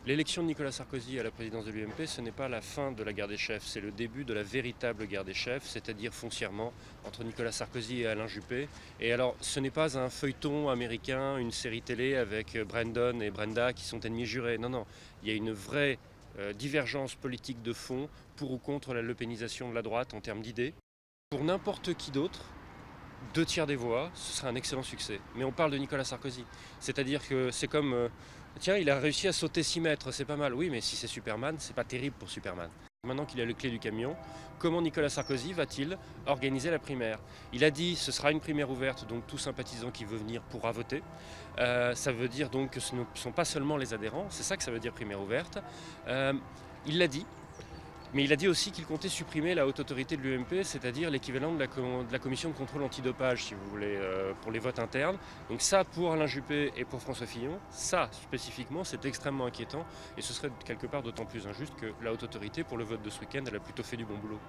L'élection de Nicolas Sarkozy à la présidence de l'UMP, ce n'est pas la fin de la guerre des chefs, c'est le début de la véritable guerre des chefs, c'est-à-dire foncièrement entre Nicolas Sarkozy et Alain Juppé. Et alors, ce n'est pas un feuilleton américain, une série télé avec Brandon et Brenda qui sont ennemis jurés. Non, non, il y a une vraie divergence politique de fond pour ou contre la lepénisation de la droite en termes d'idées. Pour n'importe qui d'autre, 2 tiers des voix, ce serait un excellent succès. Mais on parle de Nicolas Sarkozy. C'est-à-dire que c'est comme... tiens, il a réussi à sauter 6 mètres, c'est pas mal. Oui, mais si c'est Superman, c'est pas terrible pour Superman. Maintenant qu'il a les clés du camion, comment Nicolas Sarkozy va-t-il organiser la primaire? Il a dit ce sera une primaire ouverte, donc tout sympathisant qui veut venir pourra voter. Ça veut dire donc que ce ne sont pas seulement les adhérents, c'est ça que ça veut dire primaire ouverte. Il l'a dit. Mais il a dit aussi qu'il comptait supprimer la haute autorité de l'UMP, c'est-à-dire l'équivalent de la commission de contrôle antidopage, si vous voulez, pour les votes internes. Donc ça, pour Alain Juppé et pour François Fillon, ça spécifiquement, c'est extrêmement inquiétant. Et ce serait quelque part d'autant plus injuste que la haute autorité, pour le vote de ce week-end, elle a plutôt fait du bon boulot.